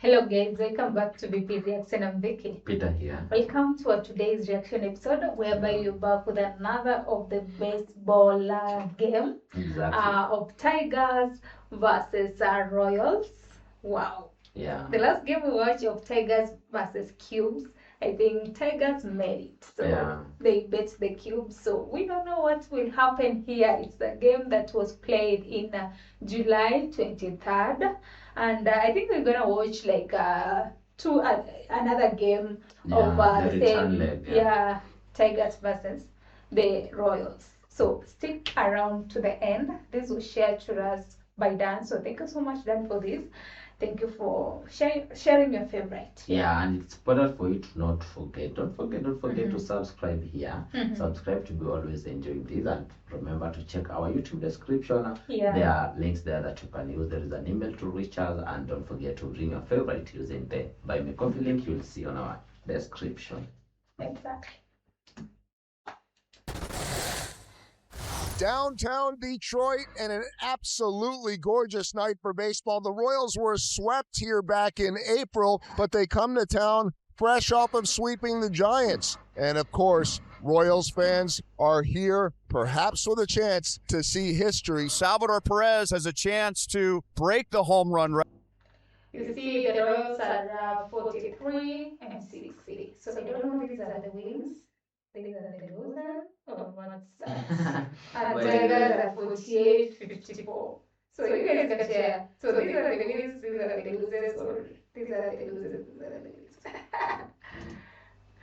Hello guys, welcome back to BP Reaction. I'm Vicky. Peter here. Welcome to our today's reaction episode whereby we're back with another of the baseball game of Tigers versus Royals. Wow. Yeah. The last game we watched of Tigers versus Cubes, I think Tigers made it. So they bet the Cubes. So we don't know what will happen here. It's a game that was played in July 23rd. And I think we're gonna watch like another game of the same leg, Tigers versus the Royals. So stick around to the end. This was shared to us by Dan. So thank you so much, Dan, for this. Thank you for sharing your favorite. Yeah, and it's important for you to not forget. Don't forget to subscribe here. Subscribe to be always enjoying this, and remember to check our YouTube description. There are links there that you can use. There is an email to reach us, and don't forget to bring your favorite using the Buy Me Coffee link you'll see on our description. Exactly. Downtown Detroit, and an absolutely gorgeous night for baseball. The Royals were swept here back in April, but they come to town fresh off of sweeping the Giants. And of course, Royals fans are here perhaps with a chance to see history. Salvador Perez has a chance to break the home run record. You see the Royals are 43 and 60. So I don't know if these are the wins. These are the losers or what's and Tigers are 48, 54. So you guys can share. So these are the wins, these are the losers, or these are the losers, these are the losers.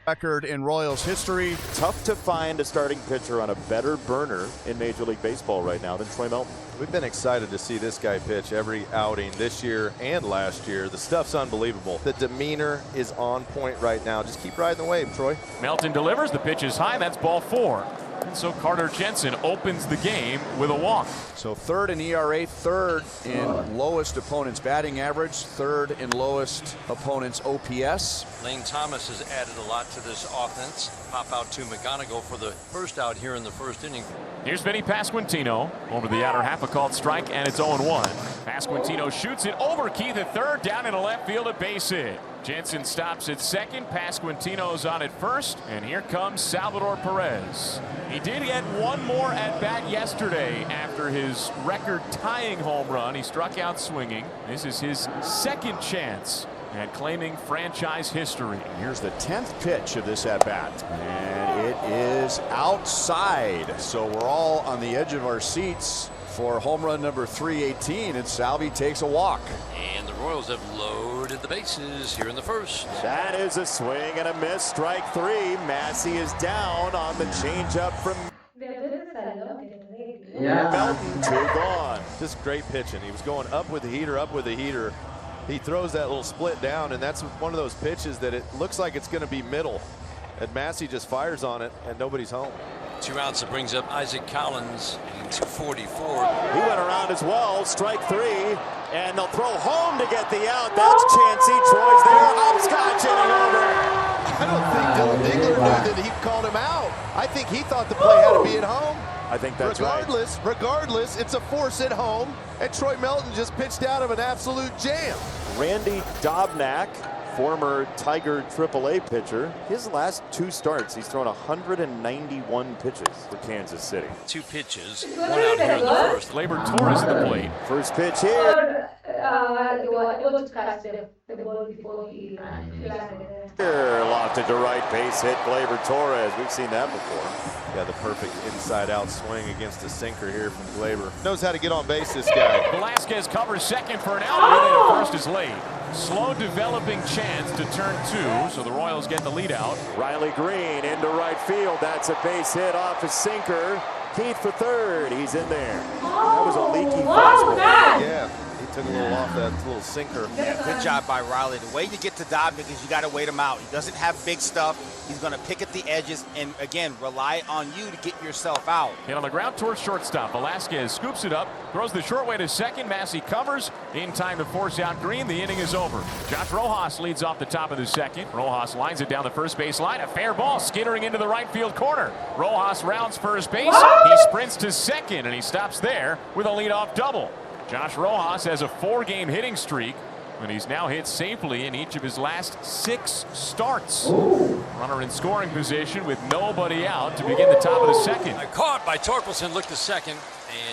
Record in Royals history. Tough to find a starting pitcher on a better burner in Major League Baseball right now than Troy Melton. We've been excited to see this guy pitch every outing this year and last year. The stuff's unbelievable. The demeanor is on point right now. Just keep riding the wave, Troy. Melton delivers. The pitch is high. That's ball 4. And so Carter Jensen opens the game with a walk. So third in ERA, third in lowest opponent's batting average, third in lowest opponent's OPS. Lane Thomas has added a lot to this offense. Pop out to McGonigal for the first out here in the first inning. Here's Vinny Pasquantino over the outer half, a called strike, and it's 0-1. Pasquantino shoots it over Keith at third, down into left field, a base hit. Jensen stops at second. Pasquantino's on at first, and here comes Salvador Perez. He did get one more at bat yesterday after his record-tying home run. He struck out swinging. This is his second chance at claiming franchise history. Here's the 10th pitch of this at-bat, and it is outside. So we're all on the edge of our seats for home run number 318, and Salvi takes a walk. And the Royals have loaded the bases here in the first. That is a swing and a miss. Strike 3. Massey is down on the changeup from Melton. 2 gone. Just great pitching. He was going up with the heater, He throws that little split down, and that's one of those pitches that it looks like it's going to be middle. And Massey just fires on it, and nobody's home. 2 outs. It brings up Isaac Collins in 244. He went around as well. Strike 3. And they'll throw home to get the out. That's Chansey. Troy's there. Hopscotching over. I don't think Dylan Diggler knew that he called him out. I think he thought the play had to be at home. I think that's Regardless, it's a force at home, and Troy Melton just pitched out of an absolute jam. Randy Dobnak, former Tiger AAA pitcher. His last 2 starts, he's thrown 191 pitches for Kansas City. 2 pitches. 1 out here in the first. Gleyber Torres at the plate. First pitch here. They were able to catch the ball before he landed. Here, lofted to right, base hit Gleyber Torres. We've seen that before. Got the perfect inside-out swing against the sinker here from Gleyber. Knows how to get on base, this guy. Velasquez covers second for an out. Really, the first is late. Slow developing chance to turn 2, so the Royals get the lead out. Riley Green into right field. That's a base hit off a sinker. Keith for third. He's in there. That was a leaky fastball. Yeah, he took a little off that little sinker. Yeah, good job by Riley. The way you get to Dobnak is you got to wait him out. He doesn't have big stuff. He's going to pick at the edges and, again, rely on you to get yourself out. Hit on the ground towards shortstop. Velasquez scoops it up, throws the short way to second. Massey covers in time to force out Green. The inning is over. Josh Rojas leads off the top of the second. Rojas lines it down the first base line. A fair ball skittering into the right field corner. Rojas rounds first base. He sprints to second, and he stops there with a leadoff double. Josh Rojas has a 4-game hitting streak. And he's now hit safely in each of his last 6 starts. Ooh. Runner in scoring position with nobody out to begin the top of the second. Caught by Torkelson, looked to second,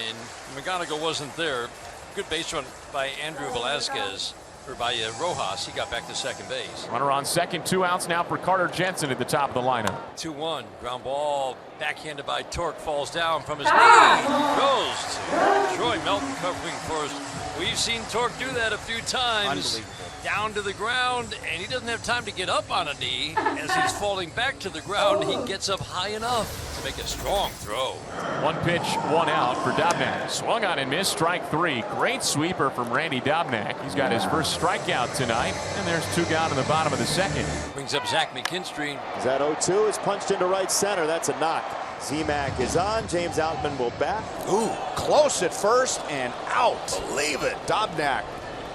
and McGonigal wasn't there. Good base run by Andrew Velasquez, or by Rojas. He got back to second base. Runner on second, 2 outs now for Carter Jensen at the top of the lineup. 2-1, ground ball, backhanded by Torque, falls down from his knee, goes to Troy Melton covering first. We've seen Torque do that a few times. Unbelievable. Down to the ground, and he doesn't have time to get up on a knee. As he's falling back to the ground, he gets up high enough to make a strong throw. 1 pitch, 1 out for Dobnak. Swung on and missed, strike 3. Great sweeper from Randy Dobnak. He's got his first strikeout tonight, and there's 2 gone in the bottom of the second. Brings up Zach McKinstry. That 0-2 is punched into right center. That's a knock. Z-Mac is on. James Outman will bat. Ooh, close at first and out. Believe it. Dobnak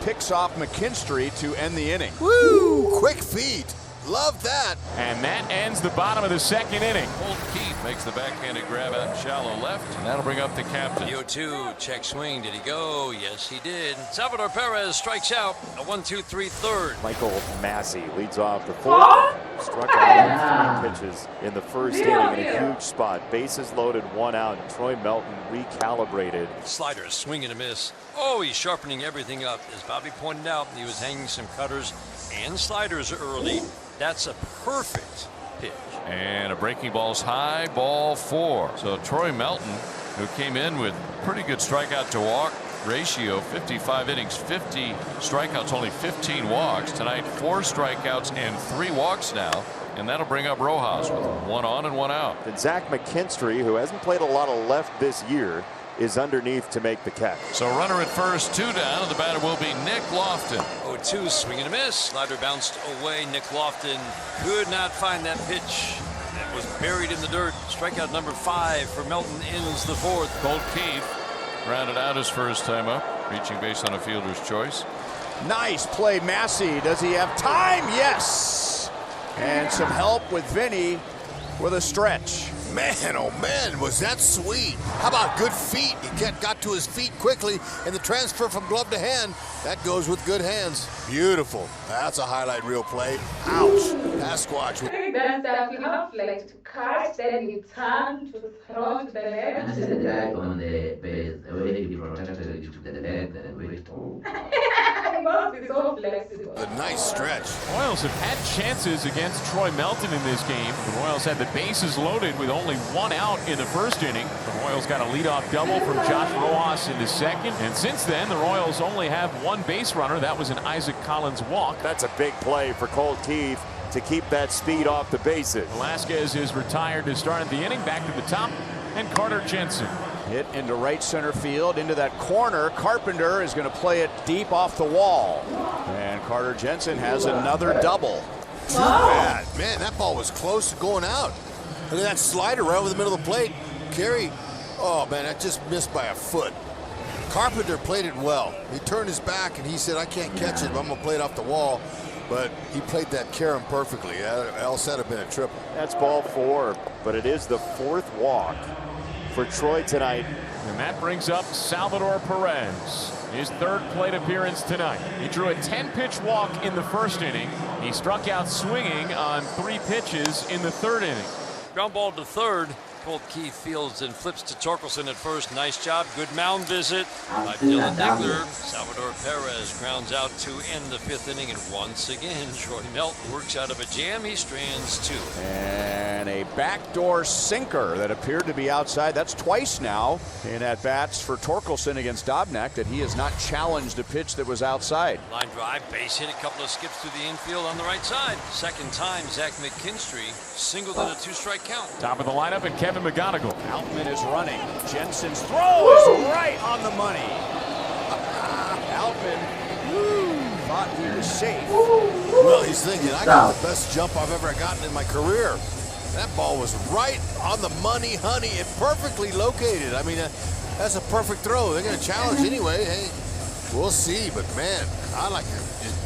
picks off McKinstry to end the inning. Woo! Quick feet. Love that. And that ends the bottom of the second inning. Colt Keith makes the backhanded grab out in shallow left, and that'll bring up the captain. The 0-2, check swing. Did he go? Yes, he did. Salvador Perez strikes out. A 1-2-3 third. Michael Massey leads off the 4th. Struck out on 3 pitches in the first inning in a huge spot. Bases loaded, 1 out. And Troy Melton recalibrated. Slider, swing and a miss. Oh, he's sharpening everything up. As Bobby pointed out, he was hanging some cutters and sliders early. That's a perfect pitch. And a breaking ball's high, ball 4. So Troy Melton, who came in with pretty good strikeout to walk ratio, 55 innings, 50 strikeouts, only 15 walks. Tonight, 4 strikeouts and 3 walks now. And that'll bring up Rojas with 1 on and 1 out. And Zach McKinstry, who hasn't played a lot of left this year, is underneath to make the catch. So runner at first, 2 down, and the batter will be Nick Lofton. 0-2, swing and a miss. Slider bounced away. Nick Lofton could not find that pitch. That was buried in the dirt. Strikeout number 5 for Melton ends the 4th. Colt Keith rounded out his first time up, reaching base on a fielder's choice. Nice play, Massey. Does he have time? Yes. And some help with Vinny with a stretch. Man, oh man, was that sweet. How about good feet? He got to his feet quickly, and the transfer from glove to hand, that goes with good hands. Beautiful. That's a highlight reel play. Ouch. Sasquatch. That's that you have like to catch, then you turn to throw to the left. And the guy on the base, when he protected it to the left and wait. Oh. It must be so flexible. A nice stretch. Royals have had chances against Troy Melton in this game. The Royals had the bases loaded with only 1 out in the first inning. The Royals got a leadoff double from Josh Rojas in the second. And since then, the Royals only have 1 base runner. That was an Isaac Collins walk. That's a big play for Colt Keith to keep that speed off the bases. Velasquez is retired to start the inning. Back to the top, and Carter Jensen. Hit into right center field, into that corner. Carpenter is going to play it deep off the wall. And Carter Jensen has another double. Too bad. Man, that ball was close to going out. Look at that slider right over the middle of the plate. Carey, oh man, that just missed by a foot. Carpenter played it well. He turned his back and he said, I can't catch it, but I'm going to play it off the wall. But he played that carom perfectly. Else that'd have been a triple. That's ball 4, but it is the 4th walk for Troy tonight. And that brings up Salvador Perez. His 3rd plate appearance tonight. He drew a 10-pitch walk in the first inning. He struck out swinging on 3 pitches in the 3rd inning. Ground ball to third. Colt Keith fields and flips to Torkelson at first. Nice job. Good mound visit by Dylan Diggler. Salvador Perez grounds out to end the 5th inning. And once again, Troy Melton works out of a jam. He strands 2. And a backdoor sinker that appeared to be outside. That's twice now in at-bats for Torkelson against Dobnak that he has not challenged a pitch that was outside. Line drive, base hit, a couple of skips through the infield on the right side. Second time, Zach McKinstry singled in a 2-strike count. Top of the lineup, and Kevin McGonigal. Outman is running. Jensen's throw is right on the money. Outman thought he was safe. Well, he's thinking, I got the best jump I've ever gotten in my career. That ball was right on the money, honey, and perfectly located. I mean, that's a perfect throw. They're going to challenge anyway. Hey, we'll see. But, man, I like to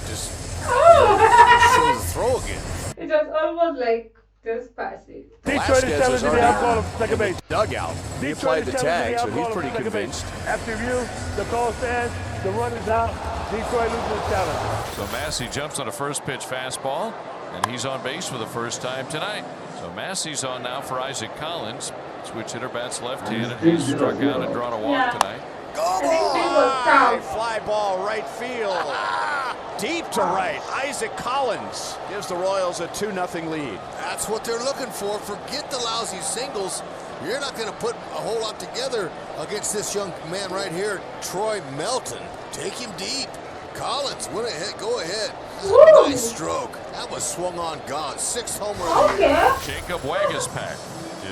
just show the throw again. It was almost like just pass it. Velasquez is already dugout. He applied the tag, so he's pretty convinced. After review, the call stands. The run is out. Detroit loses 7. So Massey jumps on a first pitch fastball, and he's on base for the first time tonight. So Massey's on now for Isaac Collins. Switch hitter bats left-handed. He's struck out and drawn a walk tonight. Go ball! Fly ball right field. Deep to right. Isaac Collins gives the Royals a 2-0 lead. That's what they're looking for. Forget the lousy singles. You're not going to put a whole lot together against this young man right here, Troy Melton. Take him deep. Collins, went ahead, go ahead. Nice stroke. That was swung on, gone. 6th homer of the year. Jacob Waguespack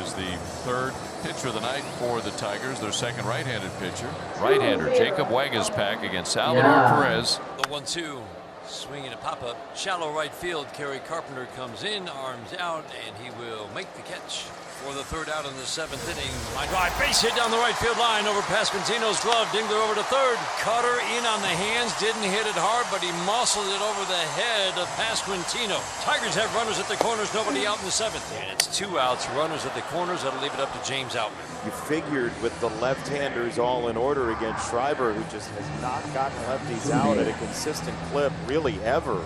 is the third pitcher of the night for the Tigers, their second right-handed pitcher. Right-hander Jacob Waguespack against Salvador Perez. The 1-2, swinging a pop-up, shallow right field. Kerry Carpenter comes in, arms out, and he will make the catch for the third out in the 7th inning. Line drive, base hit down the right field line over Pasquantino's glove. Dingler over to third. Cutter in on the hands, didn't hit it hard, but he muscled it over the head of Pasquantino. Tigers have runners at the corners, nobody out in the 7th. And it's 2 outs, runners at the corners. That'll leave it up to James Outman. You figured with the left-handers all in order against Schreiber, who just has not gotten lefties out at a consistent clip, really ever.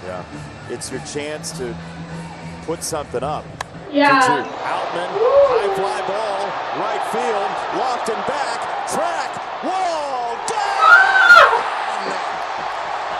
Yeah, it's your chance to put something up. Yeah. Outman, high fly ball, right field, Lofton back, track, wall, down!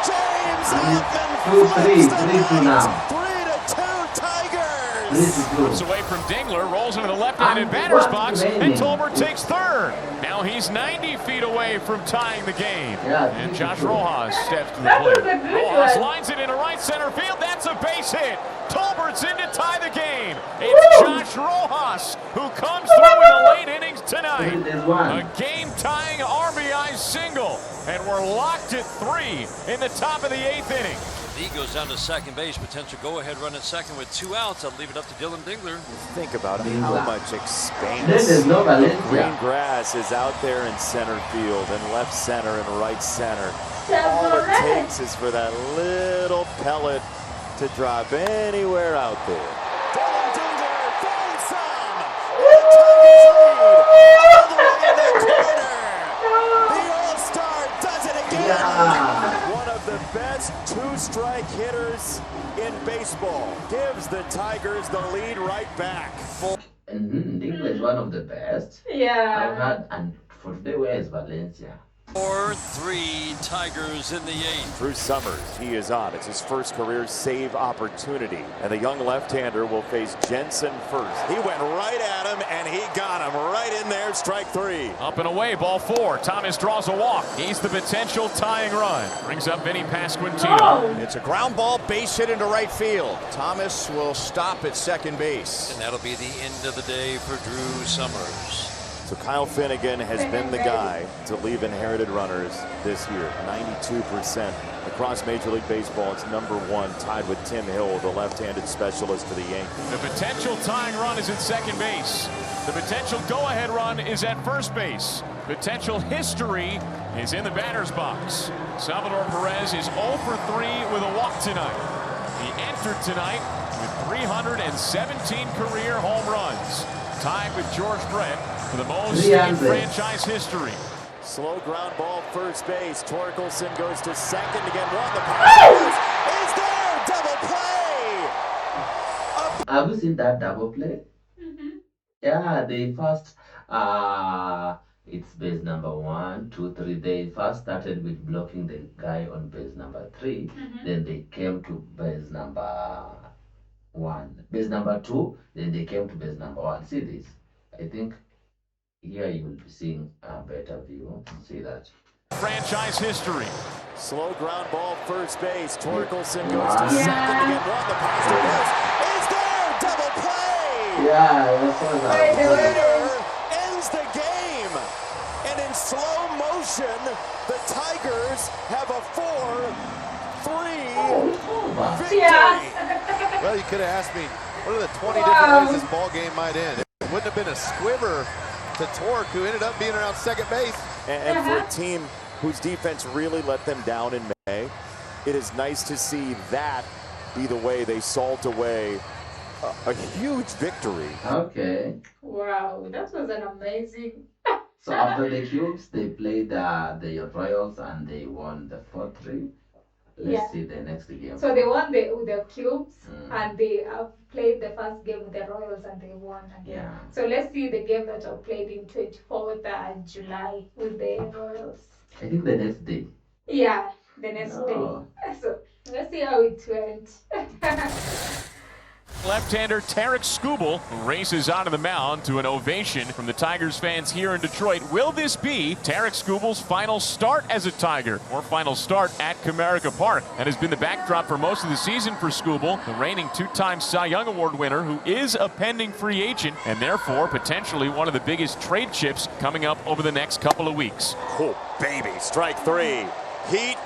James Outman flips the net. 3-2 Tigers. Flips away from Dingler, rolls into the left-handed batter's box, and Tolbert takes third. Now he's 90 feet away from tying the game. And Josh Rojas steps to the plate. Rojas lines it into right center field. That's a base hit. Tolbert's in to tie the game. It's Josh Rojas who comes through in the late innings tonight. A game-tying RBI single. And we're locked at 3 in the top of the 8th inning. Lee goes down to second base. Potential go-ahead run at second with 2 outs. I'll leave it up to Dylan Dingler. Think about how much expanse green grass is out there in center field and left center and right center. All it takes is for that little pellet to drop anywhere out there. Dylan Dingler finds some. The Tigers lead all the way in the corner. The All-Star does it again. One of the best 2-strike hitters in baseball gives the Tigers the lead right back. Dingler is one of the best. Yeah. I've had, and for today, where is Valencia? 4-3 Tigers in the 8th. Drew Summers, he is on. It's his first career save opportunity. And the young left-hander will face Jensen first. He went right at him, and he got him right in there. Strike 3. Up and away, ball 4. Thomas draws a walk. He's the potential tying run. Brings up Vinny Pasquantino. It's a ground ball, base hit into right field. Thomas will stop at second base. And that'll be the end of the day for Drew Summers. So Kyle Finnegan has been the guy to leave inherited runners this year. 92% across Major League Baseball. It's #1, tied with Tim Hill, the left-handed specialist for the Yankees. The potential tying run is at second base. The potential go-ahead run is at first base. Potential history is in the batter's box. Salvador Perez is 0 for 3 with a walk tonight. He entered tonight with 317 career home runs, tied with George Brett for the most in franchise history. Slow ground ball, first base. Torkelson goes to second to get one. The pass is there. Double play. Have you seen that double play? Yeah, they first, it's base number 1, 2, 3. They first started with blocking the guy on base number 3. Then they came to base number 1. Base number 2, then they came to base number 1. See this? I think here you will be seeing a better view. See that? Franchise history. Slow ground ball, first base. Torkelson goes to second to get one. The pass is there. Double play. Yeah, that's what Ends the game. And in slow motion, the Tigers have a 4-3 victory. Well, you could have asked me, what are the 20 different ways this ball game might end? It wouldn't have been a squibber to Torque, who ended up being around second base. And for a team whose defense really let them down in May, it is nice to see that be the way they salt away a huge victory. Okay. Wow, that was an amazing So after the Cubes, they played the Royals and they won the 4-3. Let's see the next game. So they won the Cubes and they played the first game with the Royals and they won again. Yeah. So let's see the game that are played in 24th July with the Royals. I think the next day. Yeah, the next day. So let's see how it went. Left-hander Tarek Skubal races onto the mound to an ovation from the Tigers fans here in Detroit. Will this be Tarek Skubal's final start as a Tiger or final start at Comerica Park? That has been the backdrop for most of the season for Skubal, the reigning two-time Cy Young Award winner who is a pending free agent and therefore potentially one of the biggest trade chips coming up over the next couple of weeks. Oh, baby, strike 3. Heat,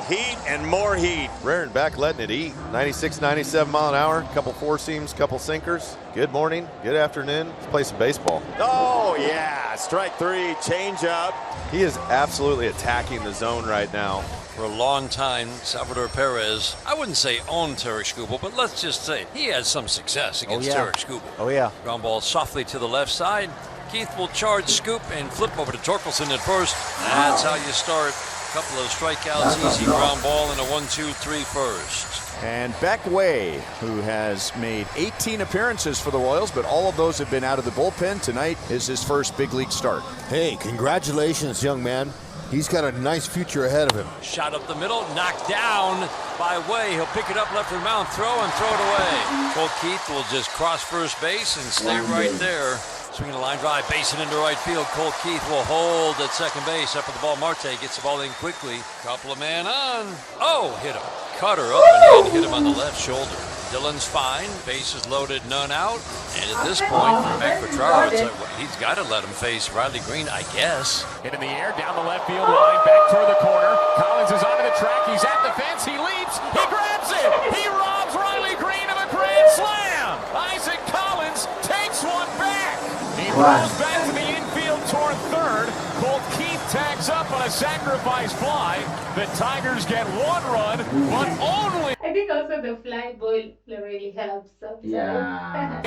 and more heat. Rare and back letting it eat. 96, 97 mile an hour. Couple four seams, couple sinkers. Good morning, good afternoon. Let's play some baseball. Oh, yeah. Strike 3, change up. He is absolutely attacking the zone right now. For a long time, Salvador Perez, I wouldn't say owned Tarek Skubal, but let's just say he had some success against Tarek Skubal. Oh, yeah. Ground ball softly to the left side. Keith will charge, scoop, and flip over to Torkelson at first. That's how you start. Couple of strikeouts, easy ground ball, and a 1-2-3 first. And Beck Way, who has made 18 appearances for the Royals, but all of those have been out of the bullpen. Tonight is his first big league start. Hey, congratulations, young man. He's got a nice future ahead of him. Shot up the middle, knocked down by Way. He'll pick it up left of the mound, throw and throw it away. Cole Keith will just cross first base and stay right there. Swinging a line drive, basing into right field. Cole Keith will hold at second base. Up with the ball, Marte gets the ball in quickly. Couple of man on. Oh, hit him. Cutter up and in, hit him on the left shoulder. Dylan's fine. Bases loaded, none out. And at this point, for Mac Petraro, it's like, well, he's got to let him face Riley Green, I guess. Hit in the air, down the left field line, back toward the corner. Collins is onto the track. He's at the fence. He leaps. He grabs it. He robs Riley Green of a grand slam. Isaac Collins takes one back. He throws back to the infield toward third. Colt Keith tags up on a sacrifice fly. The Tigers get one run, but only I think also the fly ball really helps sometimes. Yeah.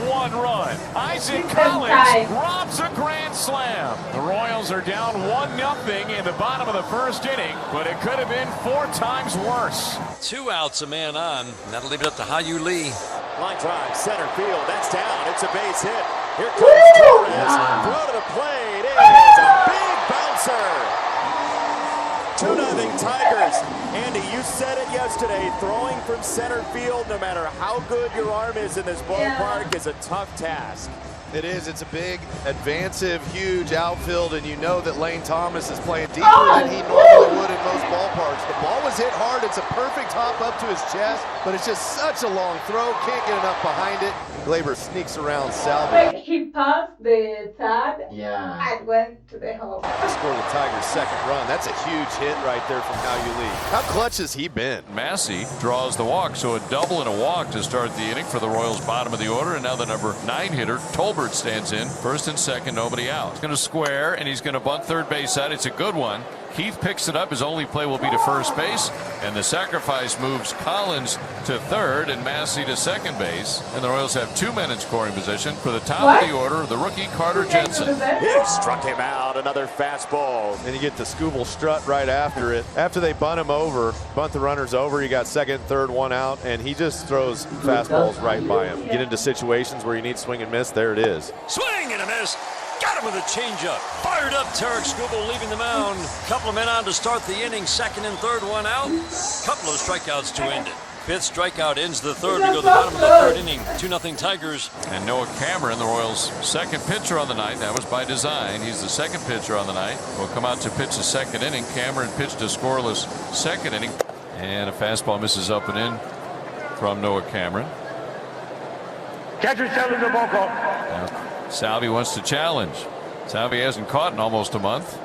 one run. Isaac Collins robs a grand slam. The Royals are down 1-0 in the bottom of the first inning, but it could have been 4 times worse. 2 outs, a man on. And that'll leave it up to Hayu Lee. Line drive, center field. That's down. It's a base hit. Here comes Torres. Throw to the plate. It is a big bouncer. 2-0 Tigers. Andy, you said it yesterday. Throwing from center field, no matter how good your arm is in this ballpark, is a tough task. It is. It's a big, advanced, huge outfield, and you know that Lane Thomas is playing deeper than he normally would in most ballparks. The ball was hit hard. It's a perfect hop up to his chest, but it's just such a long throw. Can't get enough behind it. Glaber sneaks around Salvi. Like he passed the third and went to the home. Scored the Tigers' second run. That's a huge hit right there from Hayu Lee. How clutch has he been? Massey draws the walk, so a double and a walk to start the inning for the Royals' bottom of the order, and now the number 9 hitter, Tolbert, stands in. First and second, nobody out. He's going to square, and he's going to bunt third base side. It's a good one. Keith picks it up. His only play will be to first base, and the sacrifice moves Collins to third and Massey to second base. And the Royals have 2 men in scoring position. For the top of the order, the rookie Carter Jensen. He struck him out. Another fastball. And you get the Skubal strut right after it. After they bunt him over, bunt the runners over, you got second, third, 1 out, and he just throws fastballs right by him. Get into situations where you need swing and miss. There it is. Swing and a miss. Got him with a changeup. Fired up, Tarek Skubal leaving the mound. Couple of men on to start the inning. Second and third, 1 out. Couple of strikeouts to end it. 5th strikeout ends the third. We go to the bottom of the third inning. 2-0 Tigers. And Noah Cameron, the Royals' second pitcher on the night. That was by design. He's the second pitcher on the night. Will come out to pitch the second inning. Cameron pitched a scoreless second inning. And a fastball misses up and in from Noah Cameron. Catcher challenge the ball call. Salvi wants to challenge. Salvi hasn't caught in almost a month.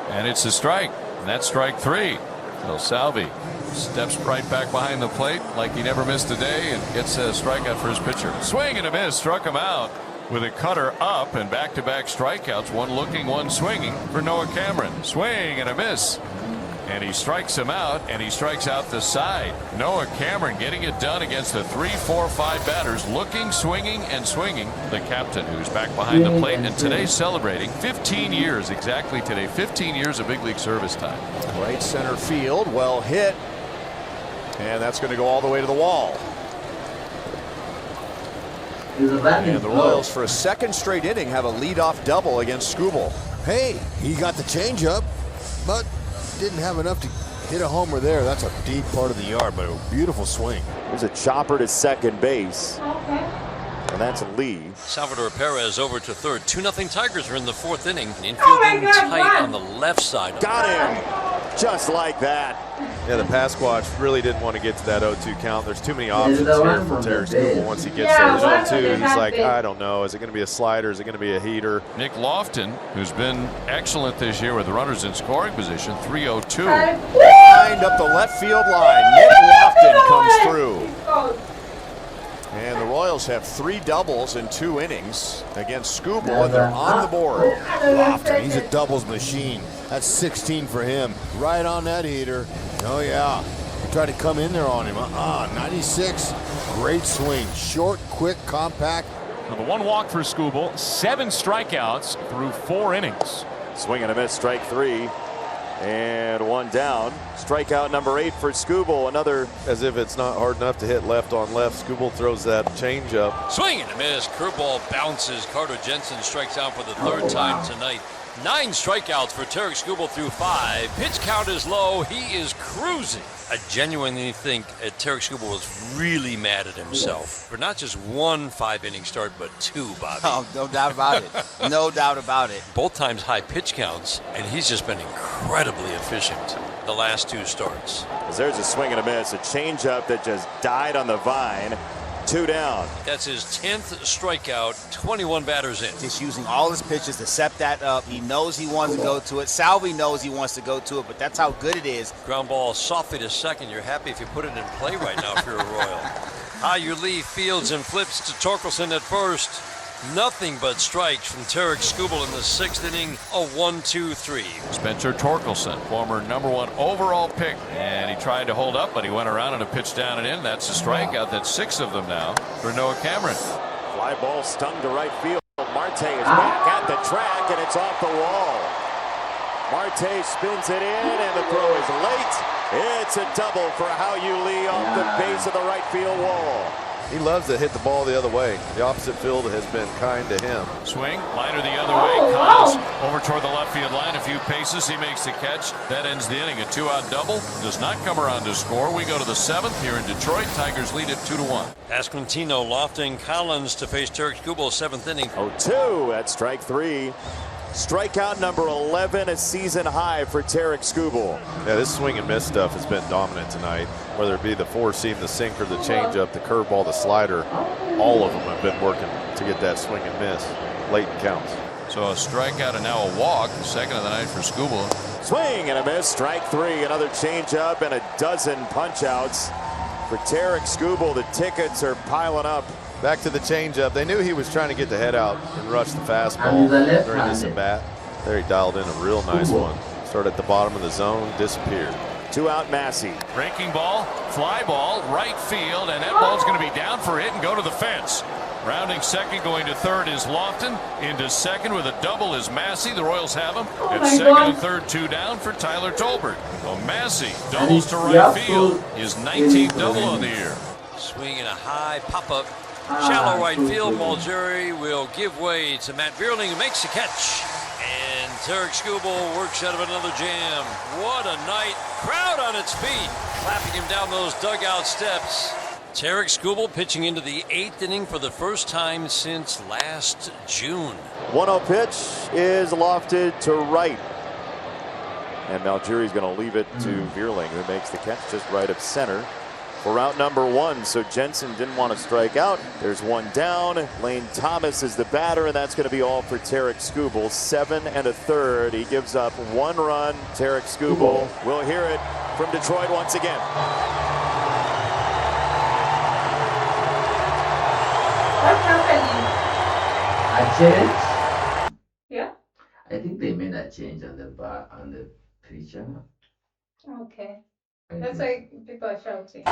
And it's a strike. And that's strike 3. So Salvi steps right back behind the plate like he never missed a day and gets a strikeout for his pitcher. Swing and a miss. Struck him out with a cutter up and back-to-back strikeouts. One looking, one swinging for Noah Cameron. Swing and a miss. And he strikes him out, and he strikes out the side. Noah Cameron getting it done against the 3, 4, 5 batters, looking, swinging, and swinging. The captain, who's back behind the plate, and today celebrating 15 years, exactly today, 15 years of big league service time. Right center field, well hit. And that's going to go all the way to the wall. And the Royals, for a second straight inning, have a leadoff double against Skubal. Hey, he got the changeup, but didn't have enough to hit a homer there. That's a deep part of the yard, but a beautiful swing. There's a chopper to second base. And that's a lead. Salvador Perez over to third. 2-0 Tigers are in the 4th inning. Infielding tight on the left side. Got him. Just like that. Yeah, the Pasquatch really didn't want to get to that 0-2 count. There's too many options here for Tarik Skubal. Once he gets there, 0-2, he's like, I don't know. Is it going to be a slider? Is it going to be a heater? Nick Lofton, who's been excellent this year with runners in scoring position, 3-0-2. Lined up the left field line. Nick Lofton comes through. And the Royals have 3 doubles in 2 innings against Skubal, and they're on the board. Lofton, he's a doubles machine. That's 16 for him. Right on that heater. Oh, yeah. He tried to come in there on him. 96. Great swing. Short, quick, compact. Now the 1 walk for Skubal, 7 strikeouts through 4 innings. Swing and a miss, strike 3. And 1 down. Strikeout number 8 for Skubal. Another. As if it's not hard enough to hit left on left. Skubal throws that changeup. Swing and a miss. Curveball bounces. Carter Jensen strikes out for the 3rd time tonight. 9 strikeouts for Tarik Skubal through 5. Pitch count is low. He is cruising. I genuinely think Tarik Skubal was really mad at himself for not just 1 5-inning start, but 2, Bobby. Oh, no doubt about it. No doubt about it. Both times high pitch counts, and he's just been incredibly efficient the last 2 starts. There's a swing and a miss, a changeup that just died on the vine. 2 down. That's his 10th strikeout, 21 batters in. Just using all his pitches to set that up. He knows he wants to go to it. Salvi knows he wants to go to it, but that's how good it is. Ground ball softly to second. You're happy if you put it in play right now if you're a Royal. High you leave fields and flips to Torkelson at first. Nothing but strikes from Tarik Skubal in the 6th inning, a 1-2-3. Spencer Torkelson, former #1 overall pick, and he tried to hold up, but he went around and a pitch down and in. That's a strikeout. That's 6 of them now for Noah Cameron. Fly ball stung to right field. Marte is back at the track, and it's off the wall. Marte spins it in, and the throw is late. It's a double for Hao Yu Lee off the base of the right field wall. He loves to hit the ball the other way. The opposite field has been kind to him. Swing, liner the other way. Collins over toward the left field line. A few paces, he makes the catch. That ends the inning. A 2-out double. Does not come around to score. We go to the 7th here in Detroit. Tigers lead it 2-1. Pasquantino, Lofton, Collins to face Tarik Skubal, 7th inning. 0-2 at strike 3. Strikeout number 11, a season high for Tarik Skubal. Yeah, this swing and miss stuff has been dominant tonight. Whether it be the 4-seam, the sinker, the changeup, the curveball, the slider, all of them have been working to get that swing and miss. Late in counts. So a strikeout and now a walk. 2nd of the night for Skubal. Swing and a miss, strike 3. Another changeup and a dozen punch-outs for Tarik Skubal. The tickets are piling up. Back to the changeup. They knew he was trying to get the head out and rush the fastball during this at bat. There he dialed in a real nice one. Started at the bottom of the zone, disappeared. 2-out Massey. Breaking ball, fly ball, right field, and that ball's going to be down for a hit and go to the fence. Rounding second, going to third is Lofton. Into second with a double is Massey. The Royals have him. At second and third, 2 down for Tyler Tolbert. Well, Massey doubles to right field. His 19th double on the year. Swing and a high pop-up. Shallow right field. Malgeri will give way to Matt Vierling, who makes the catch. And Tarik Skubal works out of another jam. What a night. Crowd on its feet, clapping him down those dugout steps. Tarik Skubal pitching into the 8th inning for the first time since last June. 1-0 pitch is lofted to right. And Malgeri's going to leave it to Vierling, who makes the catch just right of center for out number 1. So Jensen didn't want to strike out. There's 1 down. Lane Thomas is the batter, and that's going to be all for Tarik Skubal. 7 1/3. He gives up 1 run. Tarik Skubal. We'll hear it from Detroit once again. What's happening? A change? Yeah. I think they made a change on the pitcher. Okay. That's why people are shouting.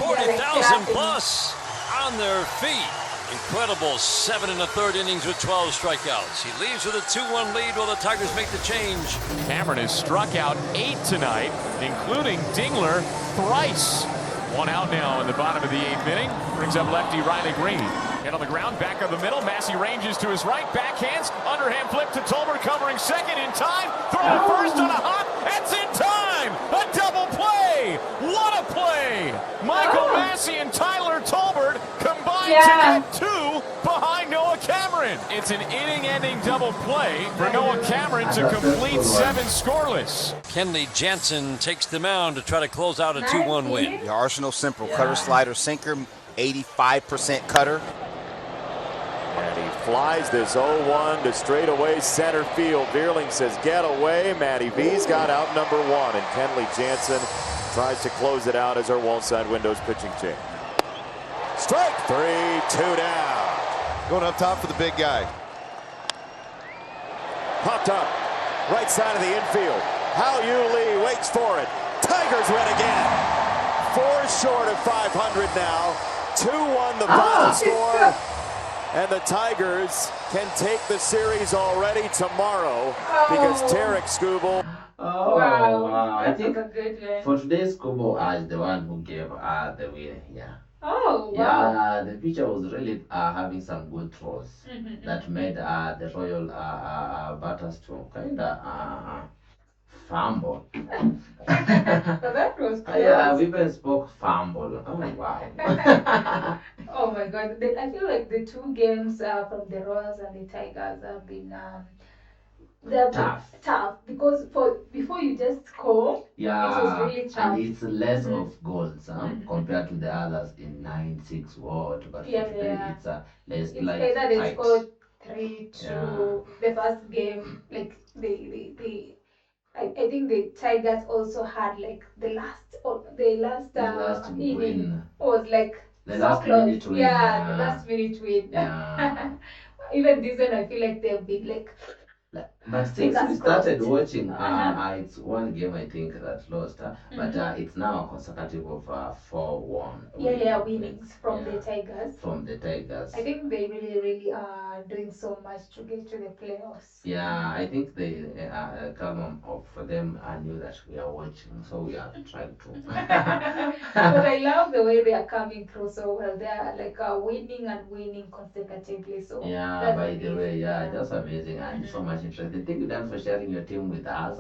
40,000 plus on their feet. Incredible 7 1/3 innings with 12 strikeouts. He leaves with a 2-1 lead while the Tigers make the change. Cameron has struck out 8 tonight, including Dingler thrice. 1 out now in the bottom of the 8th inning. Brings up lefty Riley Green. Hit on the ground, back of the middle. Massey ranges to his right, backhands, underhand flip to Tolbert, covering second in time. Throw to first on a hop. It's in time. A double play. What a play! Michael Massey and Tyler Tolbert combined to get 2 behind Noah Cameron. It's an inning-ending double play for Noah Cameron to complete 7 scoreless. Kenley Jansen takes the mound to try to close out a 2-1 win. The Arsenal simple cutter, slider, sinker, 85% cutter. And he flies this 0-1 to straightaway center field. Veerling says get away. Matty V's got out number 1, and Kenley Jansen tries to close it out as our Wallside Windows pitching team. Strike 3, 2 down. Going up top for the big guy. Popped up, right side of the infield. Hao Yu Lee waits for it. Tigers win again. 4 short of 500 now. 2-1 the final score. And the Tigers can take the series already tomorrow because Tarek Skubal. Wow. I think a good one. for today's Kubo is the one who gave the win here. Oh, wow. Yeah, the pitcher was really having some good throws that made the Royal batters to kind of fumble. So that was close. Yeah, we even spoke fumble. Oh, wow. Oh my God. I feel like the 2 games from the Royals and the Tigers have been tough because before you just score, it was really tough. And it's less of goals compared to the others in 9-6 what, but for today it's less It's like either they tight. scored 3-2 the first game, like I think the Tigers also had like the last inning win. was like The so last close. minute win. Yeah, the last minute win. Yeah. Even this one, I feel like they've been like. But since we started crossed. watching, it's 1 game I think that lost, but it's now a consecutive of 4-1. Winnings from the Tigers. From the Tigers. I think they really are doing so much to get to the playoffs. Yeah, I think they come of them knew that we are watching, so we are trying to. But I love the way they are coming through so well. They are like winning and winning consecutively. So yeah, by the way, just amazing and so much interesting. Thank you, Dan, for sharing your team with us.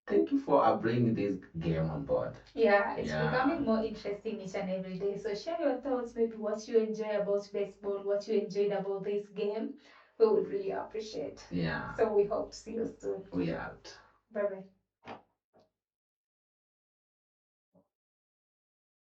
Thank you for bringing this game on board. Yeah, it's becoming more interesting each and every day. So share your thoughts, maybe what you enjoy about baseball, what you enjoyed about this game. We would really appreciate. Yeah. So we hope to see you soon. We out. Bye-bye.